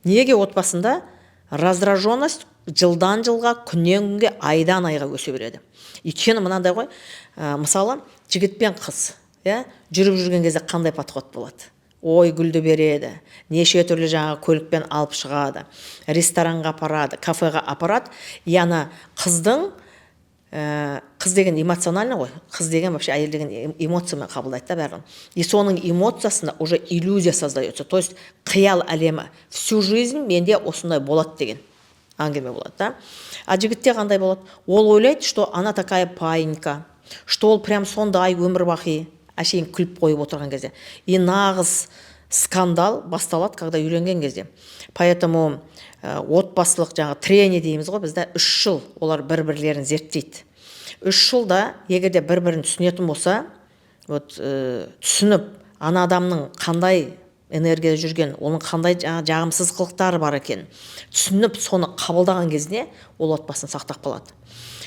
Неге отбасында раздраженность жылдан жылға, күннен күнге, айдан айға өсе береді? Өйткені мынандай ғой, мысалы жігіт пен қыз жүріп жүрген кезде қандай подход болады? Ой гүлді береді, неше түрлі жаңа көлікпен алып шығады, ресторанға апарады, кафеға апарады. Яны қыздың, қыз деген эмоциональный ғой, қыз деген вообще әйел деген эмоциямен қабылдайды да бәрін. И соның эмоциясында уже иллюзия создается, то есть қиял әлемі. Всю жизнь менде осындай болады деген әңгіме болады да. А жігітте қандай болады? Ол ойлайды, что она такая паинька, что ол прям сондай өмір бақи, әшейін күліп қойып отырған кезде. И нағыз скандал басталады, когда үйленген кезде. Поэтому отбасылық жаңа трение дейміз ғой, бізде 3 жыл олар бір-бірлерін зерттейді. 3 жылда егерде бір-бірін түсінетін болса, түсініп, ана адамның қандай энергияда жүрген, оның қандай жағымсыз қылықтары бар екен, түсініп, соны қабылдаған кезіне ол отбасын сақтап қалады.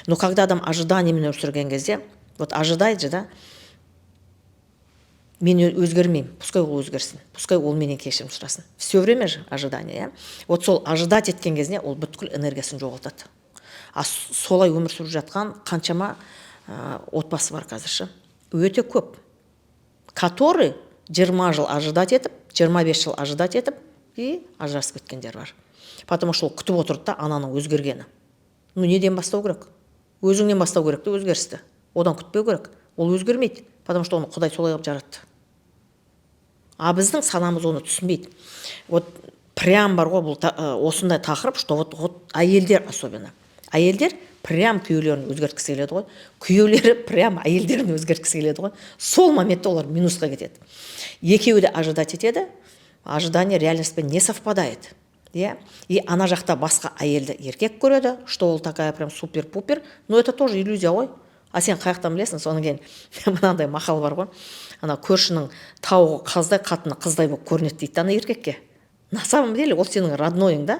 Но когда адам ожиданиямен өмір сүрген кезде, ожидайды да, мен өзгермеймін, пускай ол өзгерсін, пускай ол менен кешірім сұрасын. Все время же ожидание, сол ожидать еткен кезіне ол бүткіл энергиясын жоғалтады. А солай өмір сүріп жатқан қаншама отбасы бар қазірші? Өте көп. Который 20 жыл ожидать етіп, 25 жыл ожидать етіп, и ажырасып кеткендер бар. Потому что ол күтіп отырды да ананың өзгергені. Неден бастау керек? Өзіңнен бастау керек те өзгерісті. Одан күтпеу керек. Ол өзгермейді, потому что оны Құдай солай қылып жаратты. А біздің санамыз оны түсінбейді. Прям бар ғой, бұл осындай тақырып, что әйелдер особенно. Әйелдер прям күйеулерін өзгерткісі келеді ғой. Күйеулері прям әйелдерін өзгерткісі келеді ғой. Сол моментте олар минусқа кетеді. Екеуі де ожидать етеді. Ожидание реальностьпен не совпадает. И ана жақта басқа әйелді еркек көреді, что ол такая прям супер-пупер. Но это тоже иллюзия ғой. А сен қаяқтан білесің? Содан кейін мынандай мақал бар ғой. Ана көршінің тауығы қаздай, қатыны қыздай болып көрінеді дейді ана еркекке. На самом деле ол сенің роднойың да.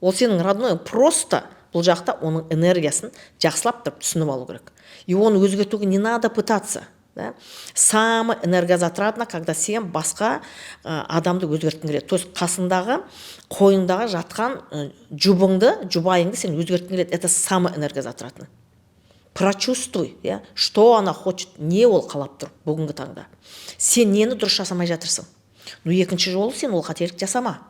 Ол сенің роднойың, просто бұл жақта оның энергиясын жақсылап тұрып түсініп алу керек. И оны өзгертуге не надо пытаться. Самое энергозатратно, когда сен басқа адамды өзгерткің келеді. То есть қасындағы, қойындағы жатқан жұбайыңды сен өзгерткің келеді. Это самое энергозатратно. Прочувствуй, что она хочет, не ол қалап тұр бүгінгі таңда. Сен нені дұрыс жасамай жатырсың? Екінші жолы сен ол қателік жасама.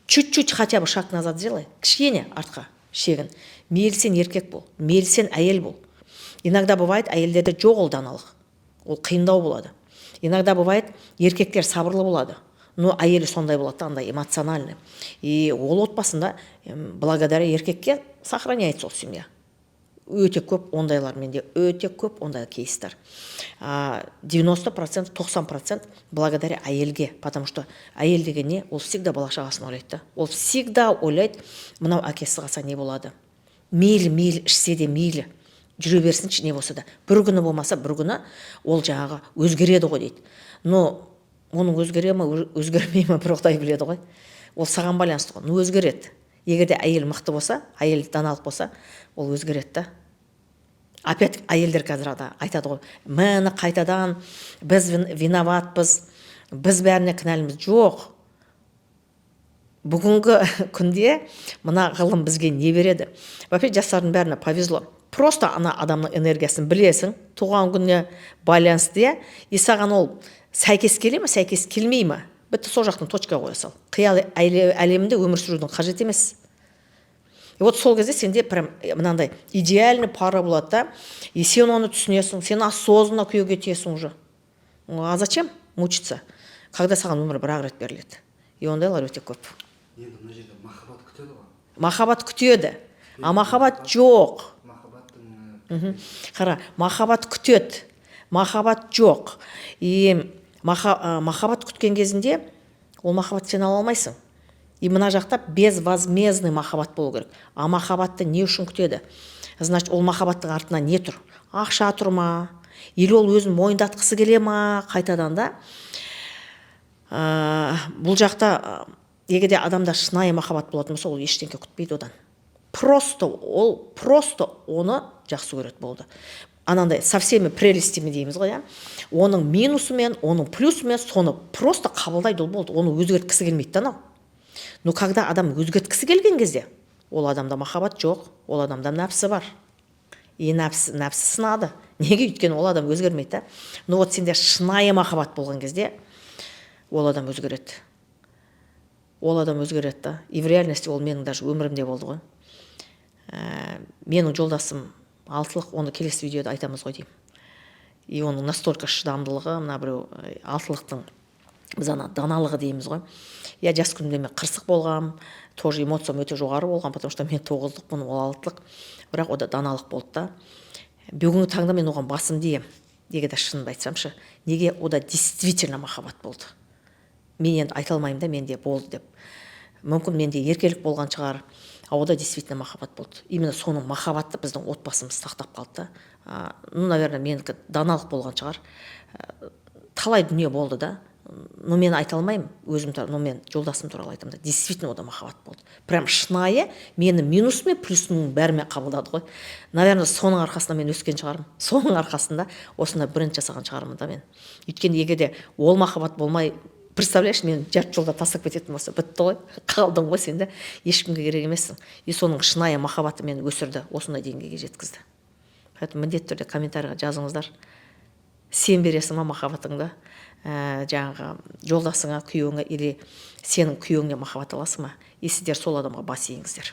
Чуть-чуть хотя бы шаг назад сделай. Кішкене артқа шегін. Мейлі сен еркек бол, мейлі сен әйел бол. Иногда бывает, әйелдерде жоқ ол даналық. Ол қиындау болады. Иногда бывает, еркектер сабырлы болады. Но әйелі сондай болады, андай эмоциональный. И ол отбасында благодаря еркекке сохраняется ол семья. Өте көп ондайлар менде, өте көп ондай кейстер. 90%, 90% благодаря әйелге, потому что әйел деген не? Ол всегда бала-шағасын ойлайды. Ол всегда ойлайды, мынау әкесі қалса не болады? Мейлі, ішсе де мейлі. Жүре берсінші не болса да. Бір күні болмаса, бір күні ол жаңағы өзгереді ғой дейді. Но оның өзгере ме, өзгермей ме бір Құдай біледі ғой. Ол саған байланысты ғой. Өзгереді. Егерде әйел мықты болса, әйел даналық болса, ол өзгереді да. Опять әйелдер қазір айтады ғой, мәні қайтадан біз виноватпыз, біз бәріне кінәліміз. Жоқ. Бүгінгі күнде мына ғылым бізге не береді? Вообще жастардың бәріне повезло. Просто ана адамның энергиясын білесің, туған күніне байланысты, и саған ол сәйкес келе ме, сәйкес келмей ме? Бітті сол жақтың точка қоя сал. Қиял әлемінде өмір сүрудің қажет емес. И сол кезде сенде прям мынандай идеальный пара болады да, и сен оны түсінесің, сен осознанно күйеуге тиесің уже. А зачем мучиться, когда саған өмір бір-ақ рет беріледі? И ондайлар өте көп. Енді мына жерде махаббат күтеді ғой. Махаббат күтеді, а махаббат жоқ. Қара, махаббат күтеді, махаббат жоқ. И махаббат күткен кезінде ол махаббат сен ала алмайсың. И мына жақта безвозмездный махаббат болу керек. А махаббатты не үшін күтеді? Значит, ол махаббаттың артына не тұр? Ақша тұр ма? Или ол өзін мойындатқысы келе ма? Қайтадан да. Бұл жақта егерде адамда шынайы махаббат болатын болса, ол ештеңе күтпейді одан. Просто оны жақсы көреді болды. Анандай со всеми прелестями дейміз ғой, оның минусымен, оның плюсымен соны просто қабылдайды ол болды. Оны өзгерткісі келмейді да анау. Но когда адам өзгерткісі келген кезде, ол адамда махаббат жоқ, ол адамда нәпсі бар. И нәпсі сынады. Неге? Өйткені ол адам өзгермейді да. Но вот сенде шынайы махаббат болған кезде, ол адам өзгереді. Ол адам өзгереді да. И в реальности ол менің даже өмірімде болды ғой. Менің жолдасым 6-лық, оны келесі видеода айтамыз ғой деймін. И оның настолько шыдамдылығы, мына біреу 6-лықтың біз ана даналығы дейміз ғой. Я жас күнімде мен қырсық болғам, тоже эмоциям өте жоғары болған, потому что мен 9-лықпын, ол 6-лық. Бірақ ода даналық болды да. Бүгінгі таңда мен оған басым деймін. Неге де шынымды айтсамшы, неге ода действительно махаббат болды. Мен енді айта алмаймын да, менде болды деп. Мүмкін менде еркелік болған шығар, а ода действительно махаббат болды. Именно соның махаббатты біздің отбасымыз сақтап қалды да. Ну, наверное, менікі даналық болған шығар. Талай дүние болды да. Но мен айта алмаймын өзім туралы, но мен жолдасым туралы айтамын да. Действительно ода махаббат болды. Прям шынайы мені минус мен плюсының бәрімен қабылдады ғой. Наверное, соның арқасында мен өскен шығармын. Соның арқасында осында бренд жасаған шығармын да мен. Өйткені егер де ол махаббат болмай, представляешь, мен жарты жолда тастап кететін болса, бітті ғой, қалдың ғой сен де, ешкімге керек емессің. И соның шынайы махаббаты мені өсірді, осындай деңгейге жеткізді. Поэтому міндетті түрде комментарийға жазыңыздар. Сен бересің ма махаббатыңды жаңағы жолдасыңа, күйеуіңе, или сенің күйеуіңе махаббат аласың ма? И сіздер сол адамға бас иіңіздер.